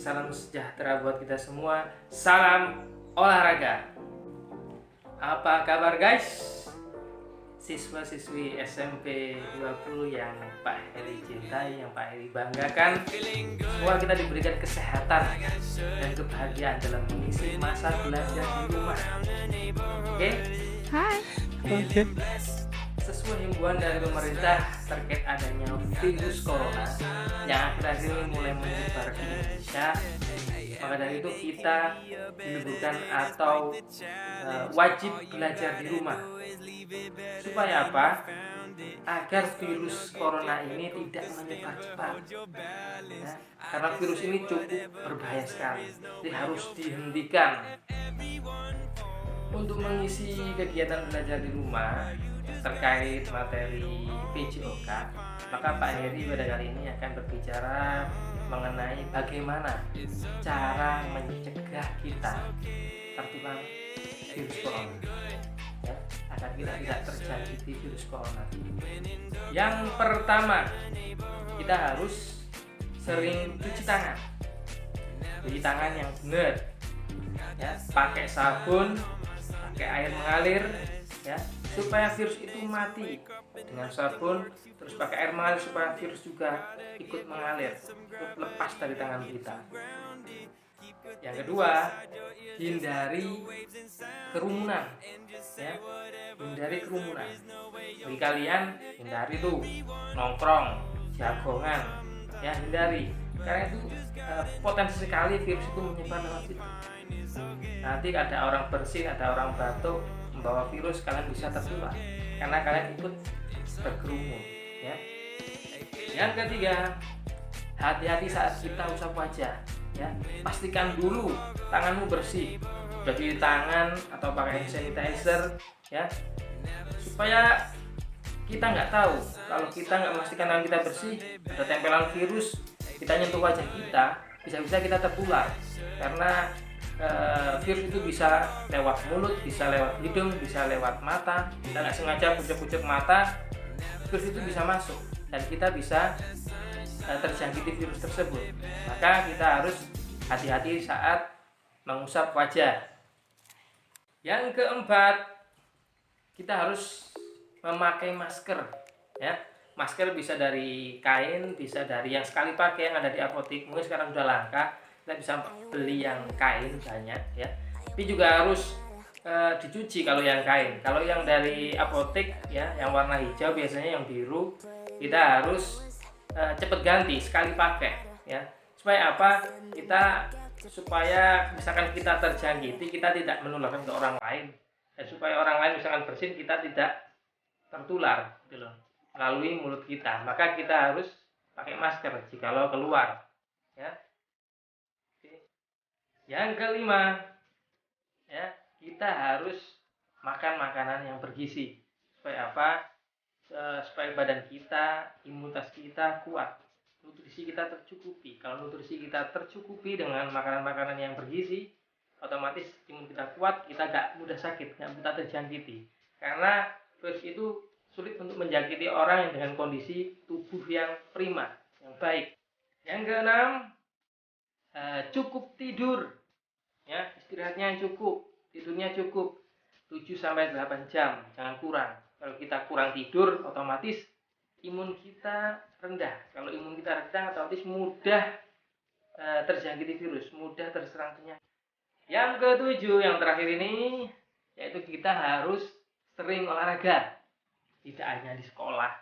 Salam sejahtera buat kita semua. Salam olahraga. Apa kabar guys? Siswa-siswi SMP 20 yang Pak Heri cintai, yang Pak Heri banggakan. Semua kita diberikan kesehatan dan kebahagiaan dalam mengisi masa belajar di rumah. Oke? Hai. Oke. Sesuai himbauan dari pemerintah terkait adanya virus corona yang akhir-akhir ini mulai menyebar di Indonesia, maka dari itu kita diliburkan atau wajib belajar di rumah. Supaya apa? Agar virus corona ini tidak menyebar cepat. Ya, karena virus ini cukup berbahaya sekali, jadi harus dihentikan. Untuk mengisi kegiatan belajar di rumah terkait materi PJOK, maka Pak Heri pada kali ini akan berbicara mengenai bagaimana cara mencegah kita tertular virus corona, ya, agar kita tidak terjangkiti virus corona. Yang pertama, kita harus sering cuci tangan yang benar, ya, pakai sabun, pakai air mengalir, ya, supaya virus itu mati. Dengan sabun terus pakai air mengalir supaya virus juga ikut mengalir, ikut lepas dari tangan kita. Yang kedua, hindari kerumunan, ya, hindari kerumunan. Bagi kalian, hindari tuh nongkrong, jagongan, ya, hindari, karena itu potensi sekali virus itu menyebar lewat situ. Nanti ada orang bersin, ada orang batuk membawa virus, kalian bisa tertular karena kalian ikut berkerumun, ya. Yang ketiga, hati-hati saat kita usap wajah, ya. Pastikan dulu tanganmu bersih, sudah cuci tangan atau pakai hand sanitizer, ya, supaya kita nggak tahu kalau kita nggak memastikan tangan kita bersih, ada tempelan virus, kita nyentuh wajah kita, bisa-bisa kita tertular karena virus itu bisa lewat mulut, bisa lewat hidung, bisa lewat mata. Kita nggak sengaja pucuk-pucuk mata, virus itu bisa masuk dan kita bisa terjangkiti virus tersebut. Maka kita harus hati-hati saat mengusap wajah. Yang keempat, kita harus memakai masker, ya. Masker bisa dari kain, bisa dari yang sekali pakai yang ada di apotek. Mungkin sekarang sudah langka, kita bisa beli yang kain banyak, ya. Tapi juga harus dicuci kalau yang kain. Kalau yang dari apotek, ya, yang warna hijau biasanya yang biru, kita harus cepat ganti sekali pakai, ya. Supaya apa? Supaya misalkan kita terjangkiti, kita tidak menularkan ke orang lain. Dan supaya orang lain misalkan bersin, kita tidak tertular, gitu loh, melalui mulut kita. Maka kita harus pakai masker jikalau keluar, ya. Yang kelima, ya, kita harus makan makanan yang bergizi. Supaya apa? Supaya badan kita, imunitas kita kuat, nutrisi kita tercukupi. Kalau nutrisi kita tercukupi dengan makanan-makanan yang bergizi, otomatis imun kita kuat, kita gak mudah sakit, gak mudah terjangkiti. Karena virus itu sulit untuk menjangkiti orang yang dengan kondisi tubuh yang prima, yang baik. Yang keenam, cukup tidur, ya, istirahatnya yang cukup, tidurnya cukup 7-8 jam, jangan kurang. Kalau kita kurang tidur, otomatis imun kita rendah. Kalau imun kita rendah, otomatis mudah terjangkiti virus, mudah terserang penyakit. Yang ketujuh, yang terakhir ini, yaitu kita harus sering olahraga. Tidak hanya di sekolah,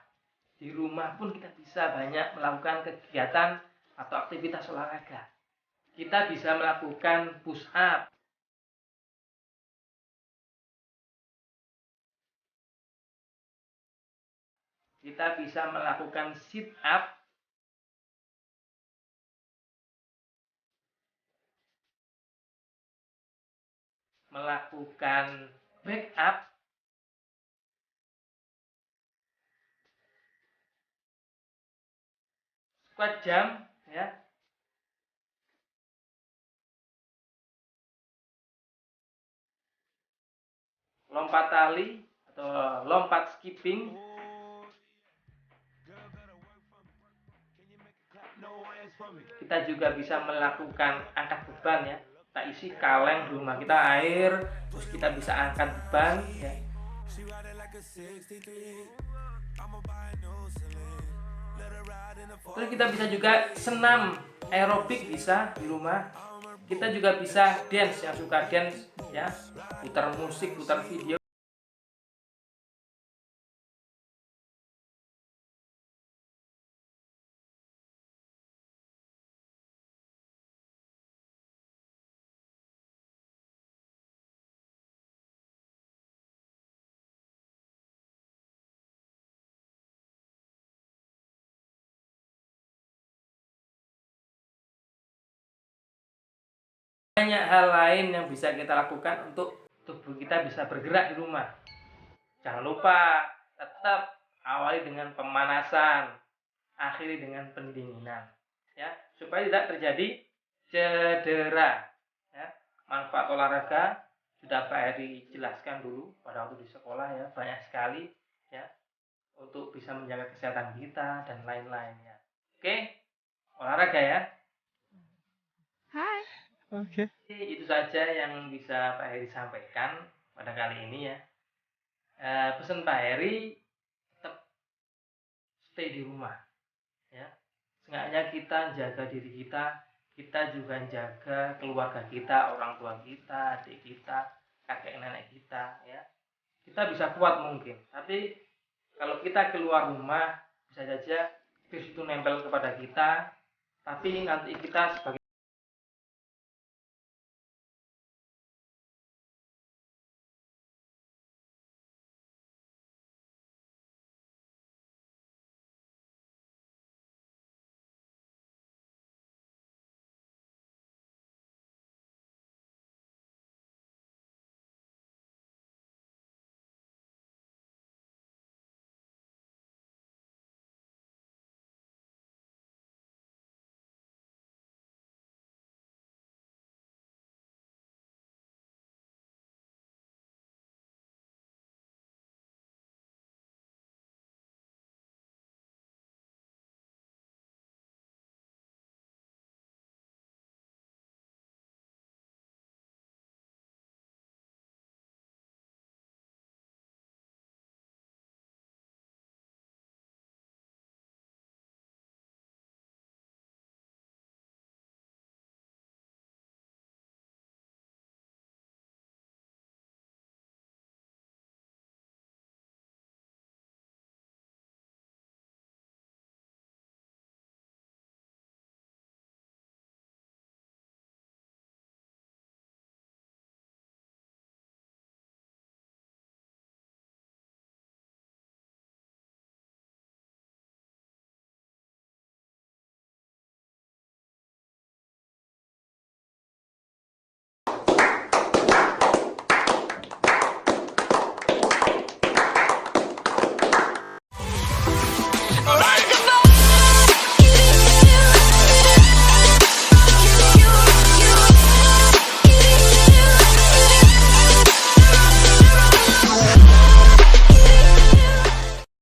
di rumah pun kita bisa banyak melakukan kegiatan atau aktivitas olahraga. Kita bisa melakukan push up, kita bisa melakukan sit up, melakukan back up, squat jump, ya, lompat tali atau lompat skipping, Kita juga bisa melakukan angkat beban ya. Kita isi kaleng di rumah kita air, terus kita bisa angkat beban ya. Terus kita bisa juga senam aerobik bisa di rumah. Kita juga bisa dance, yang suka dance ya, putar musik, putar video. Banyak hal lain yang bisa kita lakukan untuk tubuh kita bisa bergerak di rumah. Jangan lupa tetap awali dengan pemanasan, akhiri dengan pendinginan, ya, supaya tidak terjadi cedera. Ya. Manfaat olahraga sudah Pak Heri jelaskan dulu pada waktu di sekolah ya, banyak sekali ya untuk bisa menjaga kesehatan kita dan lain-lainnya. Oke, olahraga ya. Hai. Oke. Itu saja yang bisa Pak Heri sampaikan pada kali ini ya. Pesan Pak Heri tetap stay di rumah ya. Seenggaknya kita jaga diri kita, kita juga jaga keluarga kita, orang tua kita, adik kita, kakek nenek kita ya. Kita bisa kuat mungkin, tapi kalau kita keluar rumah bisa saja virus itu nempel kepada kita, tapi nanti kita sebagai